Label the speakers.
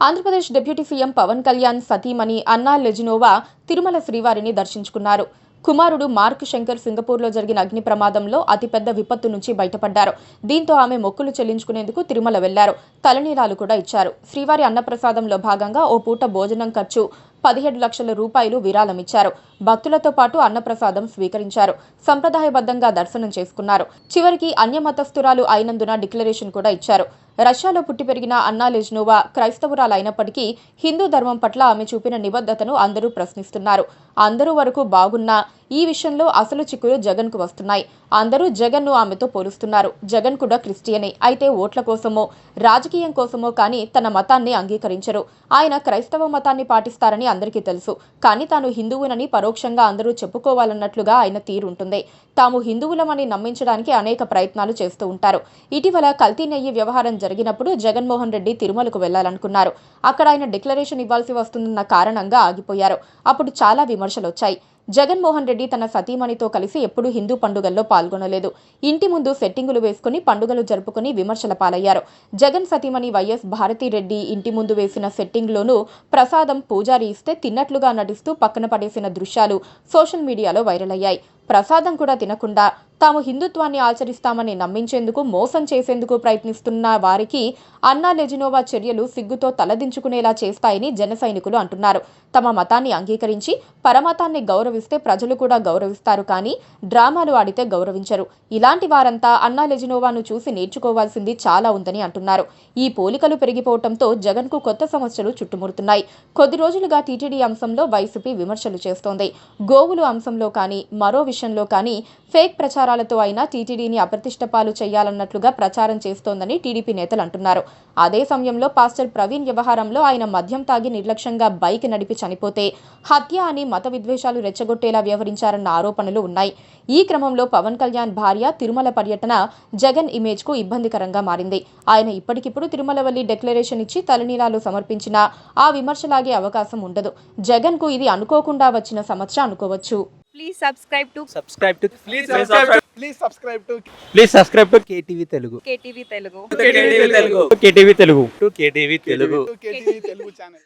Speaker 1: Andhra Pradesh deputy CM Pawan Kalyan సతీమణి అన్నా Lezhneva Tirumala శ్రీవారిని దర్శించుకున్నారు. కుమారుడు మార్క్ శంకర్ సింగపూర్లో జరిగిన అగ్ని ప్రమాదంలో అతిపెద్ద విపత్తు నుంచి బయటపడ్డారు. దీంతో ఆమె మొక్కులు చెల్లించుకునేందుకు తిరుమల వెళ్లారు. తలనీలాలు కూడా ఇచ్చారు. శ్రీవారి అన్నప్రసాదంలో భాగంగా ఓ పూట భోజనం ఖర్చు 17 లక్షల రూపాయలు విరాళమిచ్చారు. భక్తులతో పాటు అన్నప్రసాదం స్వీకరించారు. సంప్రదాయబద్ధంగా దర్శనం చేసుకున్నారు. చివరికి అన్యమతస్థురాలు అయినందున డిక్లరేషన్ కూడా ఇచ్చారు. రష్యాలో పుట్టి పెరిగిన అన్నా లెజినోవా క్రైస్తవురాలైనప్పటికీ హిందూ ధర్మం పట్ల ఆమె చూపిన నిబద్ధతను అందరూ ప్రశ్నిస్తున్నారు. అందరూ వరకు బాగున్నా ఈ విషయంలో అసలు చిక్కులు జగన్ కు వస్తున్నాయి. అందరూ జగన్ ను ఆమెతో పోలుస్తున్నారు. జగన్ కూడా క్రిస్టియనే. అయితే ఓట్ల కోసమో రాజకీయం కోసమో కానీ తన మతాన్ని అంగీకరించరు. ఆయన క్రైస్తవ మతాన్ని పాటిస్తారని అందరికీ తెలుసు. కానీ తాను హిందువునని పరోక్షంగా అందరూ చెప్పుకోవాలన్నట్లుగా ఆయన తీరుంటుంది. తాము హిందువులమని నమ్మించడానికి అనేక ప్రయత్నాలు చేస్తూ ఉంటారు. ఇటీవల కల్తీ నెయ్యి వ్యవహారం జరిగినప్పుడు జగన్మోహన్ రెడ్డి తిరుమలకు వెళ్లాలనుకున్నారు. అక్కడ ఆయన డిక్లరేషన్ ఇవ్వాల్సి వస్తుందన్న కారణంగా ఆగిపోయారు. అప్పుడు చాలా విమర్శలు వచ్చాయి. జగన్మోహన్ రెడ్డి తన సతీమణితో కలిసి ఎప్పుడూ హిందూ పండుగల్లో పాల్గొనలేదు. ఇంటి ముందు సెట్టింగులు వేసుకుని పండుగలు జరుపుకుని విమర్శల పాలయ్యారు. జగన్ సతీమణి వైఎస్ భారతిరెడ్డి ఇంటి ముందు వేసిన సెట్టింగ్లోనూ ప్రసాదం పూజారి ఇస్తే తిన్నట్లుగా నటిస్తూ పక్కన పడేసిన దృశ్యాలు సోషల్ మీడియాలో వైరల్ అయ్యాయి. ప్రసాదం కూడా తినకుండా తాము హిందుత్వాన్ని ఆచరిస్తామని నమ్మించేందుకు మోసం చేసేందుకు ప్రయత్నిస్తున్న వారికి అన్నా లెజినోవా చర్యలు సిగ్గుతో తలదించుకునేలా చేస్తాయని జన సైనికులు అంటున్నారు. తమ మతాన్ని అంగీకరించి పరమతాన్ని గౌరవిస్తే ప్రజలు కూడా గౌరవిస్తారు, కానీ డ్రామాలు ఆడితే గౌరవించరు. ఇలాంటి వారంతా అన్నా లెజినోవాను చూసి నేర్చుకోవాల్సింది చాలా ఉందని అంటున్నారు. ఈ పోలికలు పెరిగిపోవడంతో జగన్ కు కొత్త సమస్యలు చుట్టుముడుతున్నాయి. కొద్ది రోజులుగా టీటీడీ అంశంలో వైసీపీ విమర్శలు చేస్తోంది. గోవులు అంశంలో కానీ మరో విషయంలో కానీ ఫేక్ ప్రచారాలతో అయినా టీటీడీని అప్రతిష్టపాలు చేయాలన్నట్లుగా ప్రచారం చేస్తోందని టీడీపీ నేతలు అంటున్నారు. అదే సమయంలో పాస్టర్ ప్రవీణ్ వ్యవహారంలో ఆయన మద్యం తాగి నిర్లక్ష్యంగా బైక్ నడిపి చనిపోతే హత్య అని మత విద్వేషాలు రెచ్చగొట్టేలా వ్యవహరించారన్న ఆరోపణలు ఉన్నాయి. ఈ క్రమంలో పవన్ కళ్యాణ్ భార్య తిరుమల పర్యటన జగన్ ఇమేజ్ కు ఇబ్బందికరంగా మారింది. ఆయన ఇప్పటికిప్పుడు తిరుమల వెళ్లి డిక్లరేషన్ ఇచ్చి తలనీలాలు సమర్పించినా ఆ విమర్శలాగే అవకాశం ఉండదు. జగన్ కు ఇది అనుకోకుండా వచ్చిన సమస్య అనుకోవచ్చు.
Speaker 2: Please subscribe to
Speaker 3: KTV Telugu.
Speaker 2: KTV Telugu.
Speaker 3: KTV Telugu channel.